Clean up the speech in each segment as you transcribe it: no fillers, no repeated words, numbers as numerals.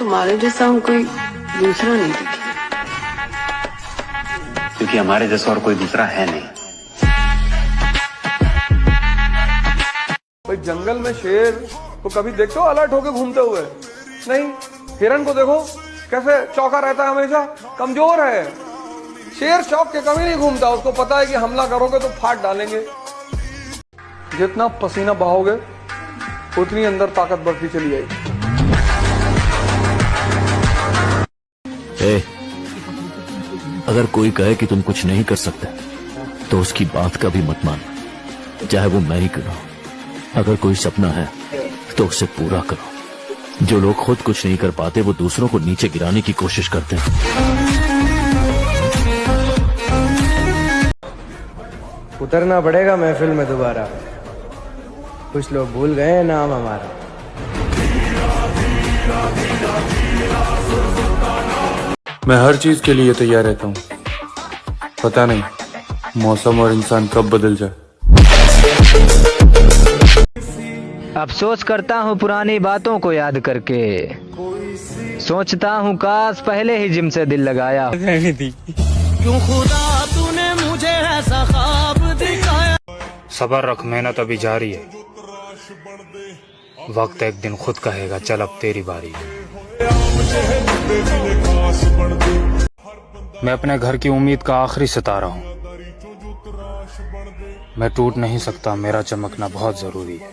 तुम्हारे जैसा हम कोई दूसरा नहीं दिखे, क्योंकि हमारे जैसा और कोई दूसरा है नहीं। भाई जंगल में शेर तो कभी देखते हो अलर्ट होके घूमते हुए? नहीं। हिरन को देखो कैसे चौका रहता है, हमेशा कमजोर है। शेर चौक के कभी नहीं घूमता, उसको पता है कि हमला करोगे तो फाड़ डालेंगे। जितना पसीना बहाओगे उतनी अंदर ताकत बढ़ती चली जाएगी। अगर कोई कहे कि तुम कुछ नहीं कर सकते तो उसकी बात का भी मत मानो, चाहे वो मैं ही करूं। अगर कोई सपना है तो उसे पूरा करो। जो लोग खुद कुछ नहीं कर पाते वो दूसरों को नीचे गिराने की कोशिश करते हैं। उतरना पड़ेगा महफिल में दोबारा, कुछ लोग भूल गए नाम हमारा। मैं हर चीज के लिए तैयार रहता हूँ, पता नहीं मौसम और इंसान कब बदल जाए। अफसोस करता हूँ पुरानी बातों को याद करके, सोचता हूँ काश पहले ही जिम से दिल लगाया। क्यों खुदा तूने मुझे ऐसा ख्वाब दिखाया। सबर रख, मेहनत अभी जारी है। वक्त एक दिन खुद कहेगा चल अब तेरी बारी है। मैं अपने घर की उम्मीद का आखिरी सितारा हूँ। मैं टूट नहीं सकता, मेरा चमकना बहुत जरूरी है।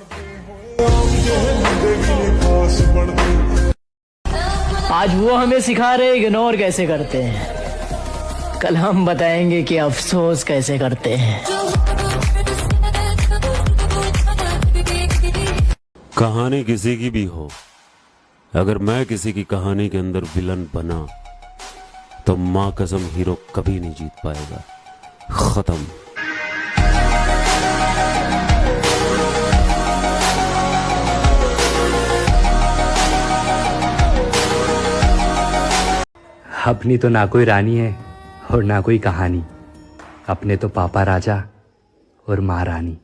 आज वो हमें सिखा रहे इग्नोर कैसे करते हैं, कल हम बताएंगे कि अफसोस कैसे करते हैं। कहानी किसी की भी हो, अगर मैं किसी की कहानी के अंदर विलन बना तो मां कसम हीरो कभी नहीं जीत पाएगा। खत्म। अपनी तो ना कोई रानी है और ना कोई कहानी, अपने तो पापा राजा और माँ रानी।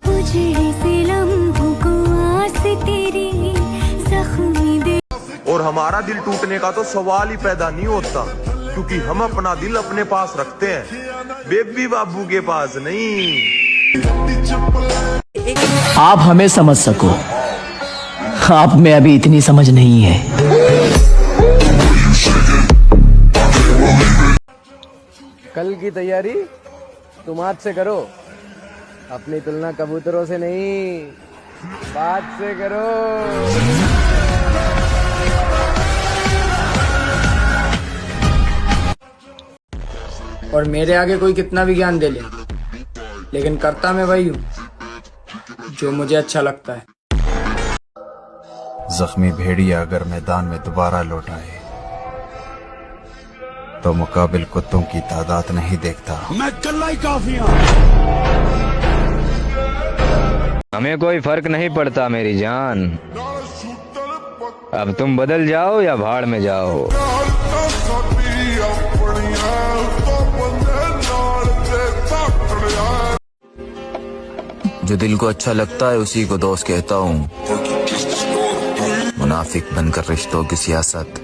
और हमारा दिल टूटने का तो सवाल ही पैदा नहीं होता, क्योंकि हम अपना दिल अपने पास रखते हैं, बेबी बाबू के पास नहीं। आप हमें समझ सको, आप में अभी इतनी समझ नहीं है। कल की तैयारी तुम आज से करो, अपनी तुलना कबूतरों से नहीं बात से करो। और मेरे आगे कोई कितना भी ज्ञान दे ले, लेकिन करता मैं वही हूँ जो मुझे अच्छा लगता है। जख्मी भेड़िया अगर मैदान में दोबारा लौट आए तो मुकाबिल कुत्तों की तादाद नहीं देखता। मैं कल्ला ही काफी हूं। हमें कोई फर्क नहीं पड़ता मेरी जान, अब तुम बदल जाओ या भाड़ में जाओ। जो दिल को अच्छा लगता है उसी को दोस्त कहता हूँ। मुनाफिक बनकर रिश्तों की सियासत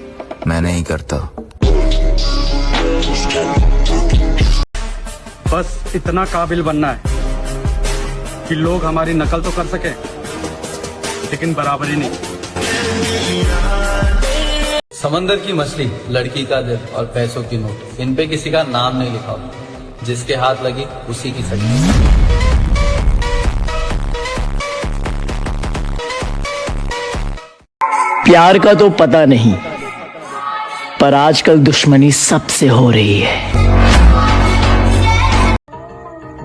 मैं नहीं करता। बस इतना काबिल बनना है कि लोग हमारी नकल तो कर सके, लेकिन बराबरी नहीं। समंदर की मछली, लड़की का दिल और पैसों की नोट, इन पे किसी का नाम नहीं लिखा होता, जिसके हाथ लगी उसी की सगी। प्यार का तो पता नहीं, पर आजकल दुश्मनी सबसे हो रही है।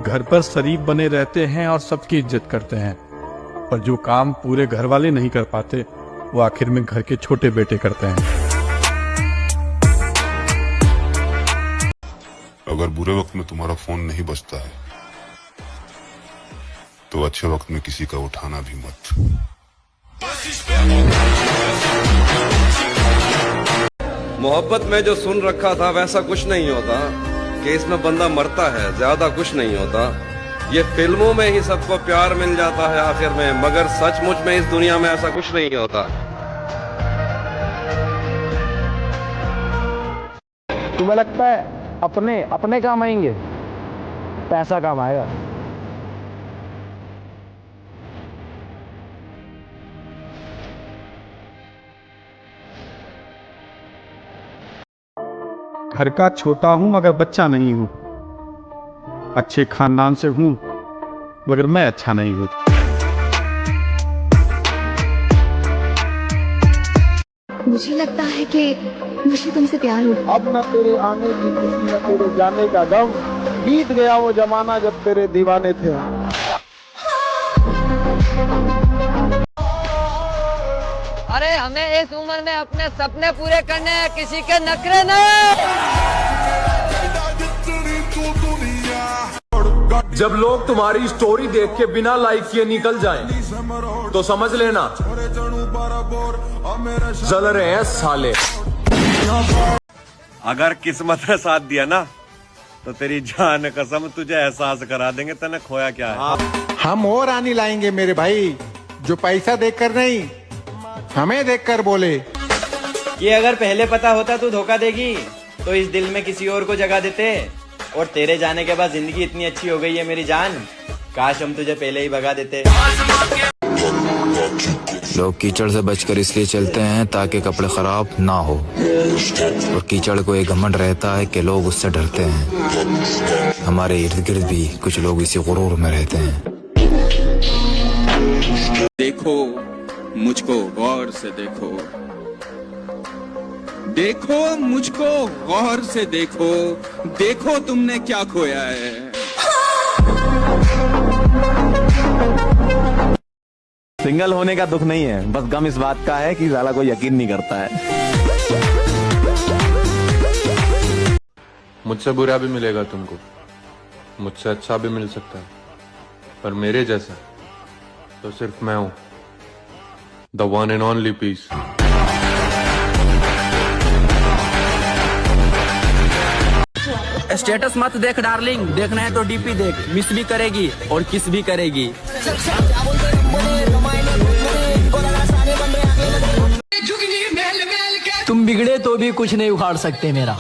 घर पर शरीफ बने रहते हैं और सबकी इज्जत करते हैं, पर जो काम पूरे घर वाले नहीं कर पाते वो आखिर में घर के छोटे बेटे करते हैं। अगर बुरे वक्त में तुम्हारा फोन नहीं बजता है तो अच्छे वक्त में किसी का उठाना भी मत। मोहब्बत में जो सुन रखा था वैसा कुछ नहीं होता, कि इसमें बंदा मरता है, ज्यादा कुछ नहीं होता। ये फिल्मों में ही सबको प्यार मिल जाता है आखिर में, मगर सचमुच में इस दुनिया में ऐसा कुछ नहीं होता। तुम्हें लगता है अपने अपने काम आएंगे? पैसा काम आएगा। घर का छोटा हूं मगर बच्चा नहीं हूं, अच्छे खानदान से हूं मगर मैं अच्छा नहीं हूं। मुझे लगता है कि मुझे तुमसे प्यार हो। अब न तेरे आने की खुशी न तेरे जाने का गम, बीत गया वो जमाना जब तेरे दीवाने थे। अरे हमें इस उम्र में अपने सपने पूरे करने हैं, किसी के नखरे नहीं। जब लोग तुम्हारी स्टोरी देख के बिना लाइक किए निकल जाएं, तो समझ लेना जल रहे हैं साले। अगर किस्मत ने साथ दिया ना तो तेरी जान कसम तुझे एहसास करा देंगे तने खोया क्या है। हम और रानी लाएंगे मेरे भाई, जो पैसा देखकर नहीं हमें देखकर बोले। ये अगर पहले पता होता तू धोखा देगी तो इस दिल में किसी और को जगह देते, और तेरे जाने के बाद जिंदगी इतनी अच्छी हो गई है मेरी जान, काश हम तुझे पहले ही भगा देते। लोग कीचड़ से बचकर इसलिए चलते हैं ताकि कपड़े खराब ना हो, और कीचड़ को एक घमंड रहता है कि लोग उससे डरते हैं। हमारे इर्द गिर्द भी कुछ लोग इसी गुरूर में रहते हैं। देखो मुझको गौर से देखो, देखो मुझको गौर से देखो, देखो तुमने क्या खोया है। सिंगल होने का दुख नहीं है, बस गम इस बात का है कि साला कोई यकीन नहीं करता है। मुझसे बुरा भी मिलेगा तुमको, मुझसे अच्छा भी मिल सकता है, पर मेरे जैसा तो सिर्फ मैं हूं, the one and only piece. Status मत देख डार्लिंग, देखना है तो डीपी देख, मिस भी करेगी और किस भी करेगी। तुम बिगड़े तो भी कुछ नहीं उखाड़ सकते मेरा,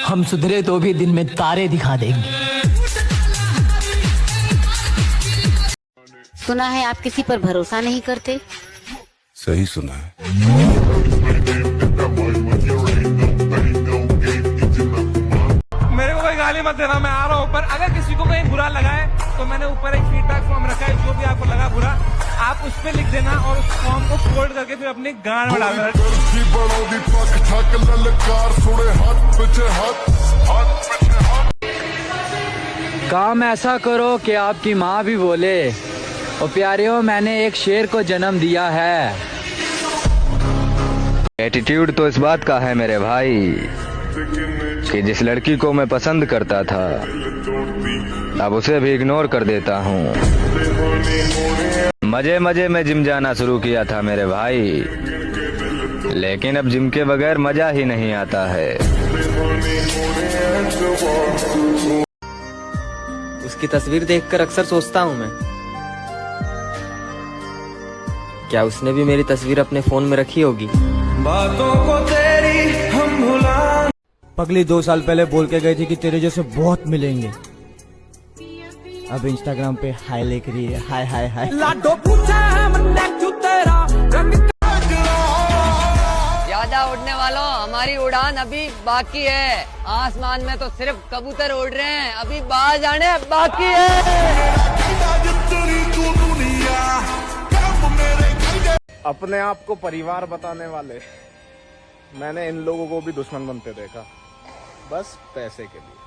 हम सुधरे तो भी दिन में तारे दिखा देंगे। सुना है आप किसी पर भरोसा नहीं करते। सही सुना है। मेरे को कोई गाली मत देना, मैं आ रहा हूँ। पर अगर किसी को कहीं बुरा लगा है तो मैंने ऊपर एक फीडबैक फॉर्म रखा है, जो भी आपको लगा बुरा आप उस पर लिख देना और उस फॉर्म को फोल्ड करके फिर अपने गान में डालना। काम ऐसा करो कि आपकी माँ भी बोले, और प्यारियों मैंने एक शेर को जन्म दिया है। एटीट्यूड तो इस बात का है मेरे भाई कि जिस लड़की को मैं पसंद करता था अब उसे भी इग्नोर कर देता हूँ। मजे मजे में जिम जाना शुरू किया था मेरे भाई, लेकिन अब जिम के बगैर मजा ही नहीं आता है। उसकी तस्वीर देखकर अक्सर सोचता हूँ मैं, क्या उसने भी मेरी तस्वीर अपने फोन में रखी होगी। बातों को तेरी हम भुला। पगली 2 साल पहले बोल के गई थी कि तेरे जैसे बहुत मिलेंगे, अब इंस्टाग्राम पे हाय लिख रही है, हाय हाय हाय। ज्यादा उड़ने वालों, हमारी उड़ान अभी बाकी है। आसमान में तो सिर्फ कबूतर उड़ रहे हैं, अभी बाज आने बाकी है। अपने आप को परिवार बताने वाले मैंने इन लोगों को भी दुश्मन बनते देखा, बस पैसे के लिए।